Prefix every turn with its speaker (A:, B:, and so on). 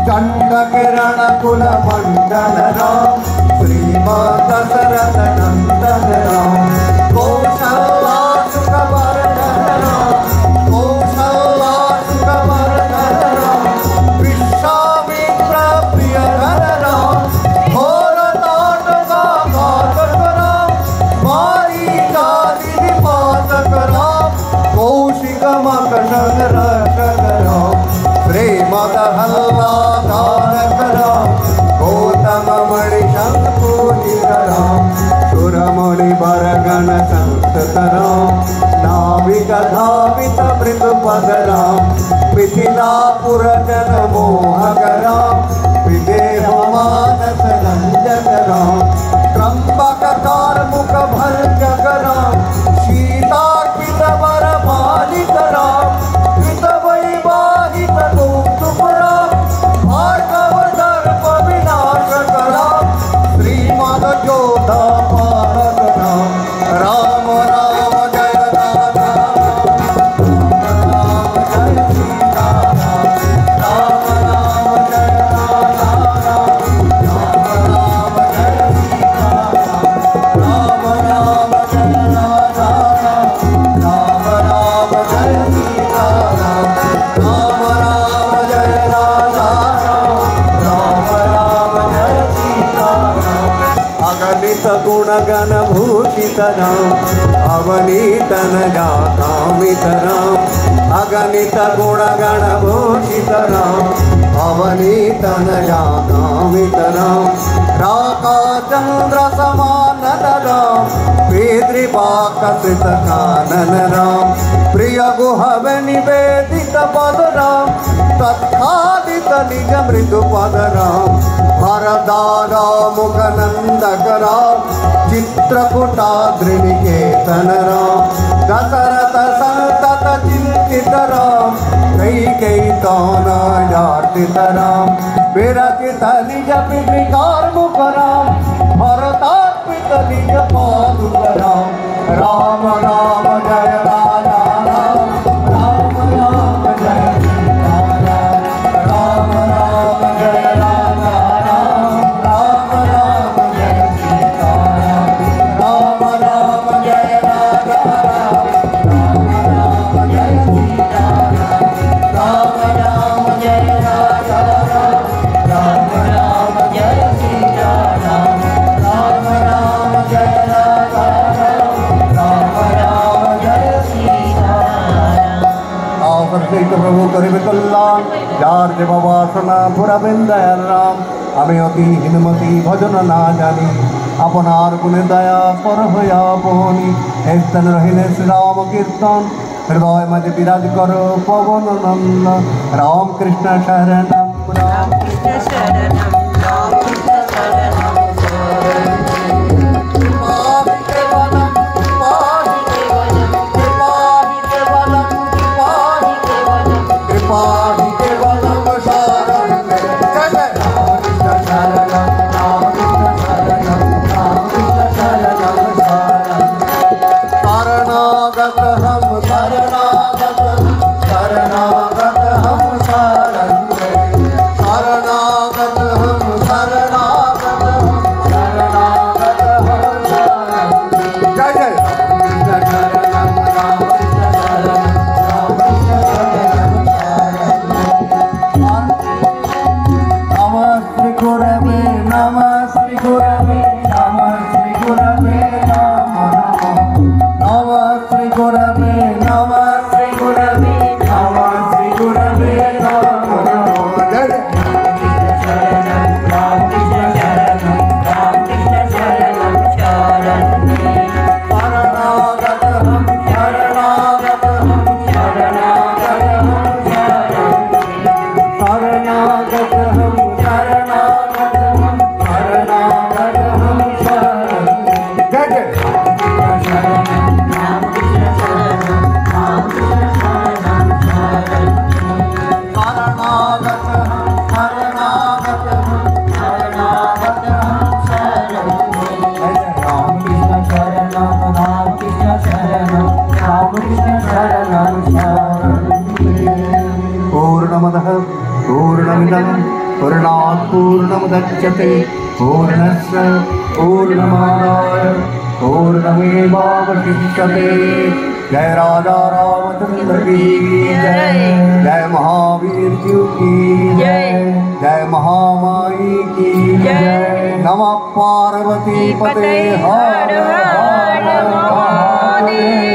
A: चंड किरण कुल मंडल राम श्रीमान दशरथ नंदन राम कौशल्या सुख वर्धन राम कौशल्या सुख वर्धन राम विश्वामित्र प्रिय धन राम घोर नाटका घातक राम मारीचादि निपातक राम कौशिक मकरंद रक्षक राम श्रीमद हल्ला धारक राम गौतम मणि शंख पूजित राम सुरमुनि बरगण संतत राम नाविक धावित मृदुपद राम मिथिलापुर जन मोहक राम विदेह मानस रंजक राम त्र्यंबक कार्मुक भंजक राम सीतार्पित वर पालित राम कृत वैवाहिक कौतुक राम भार्गव दर्प विनाशक राम श्रीमद योधा पालक राम राम राम जय राम राम जय सीता राम राम जय राम राम राम जय सीता राम राम जय राम राम राम जय सीता राम राम जय राम राम जय सीता अगणित गुणगण भूषित राम अवनीतन कामित राम अगणित गुणगण भूषित राम अवनीतन कामित राम राका चंद्र समान राम पितृपाकृत कानन राम प्रिय गुहव निवेदित पद राम तत्खादित निज मृदु पद राम भरदारा मुख नंदक राम चित्रकूटाद्रिनिकेतन राम दशरथ संतत चिंतित राम कई कौनायार्थित राम विरचित निज पितृकार्मुक राम भरतार्पित निज पादुक राम राम राम जय राम राम राम जय सीता राम राम जय राम राम राम जय सीता राम राम जय राम राम जय सीता राम राम जय राम राम जय सीता राम राम जय राम राम जय सीता आओ करते प्रभु करिबे कल्याण जार देव वासना पुरा बिंदयाल राम আমি অতি হীনমতি ভজন না জানি আপনার গুণে দয়া পর হইয়া বহনি স্থান রহিলে শ্রীরাম কীর্তন হৃদয় মাঝে বিরাজ করো পবন নন্দ রাম কৃষ্ণ শরণম রাম কৃষ্ণ শরণম রাম কৃষ্ণ শরণম शरणागत हम पूर्णमिदं पूर्णात् पूर्णमुदच्यते पूर्णस्य पूर्णमादाय पूर्णमेवावशिष्यते। जय राजा रामचंद्र की जय। जय महावीर जी की जय। जय महामाई की जय। नमः पार्वती पते हर हर महादेव।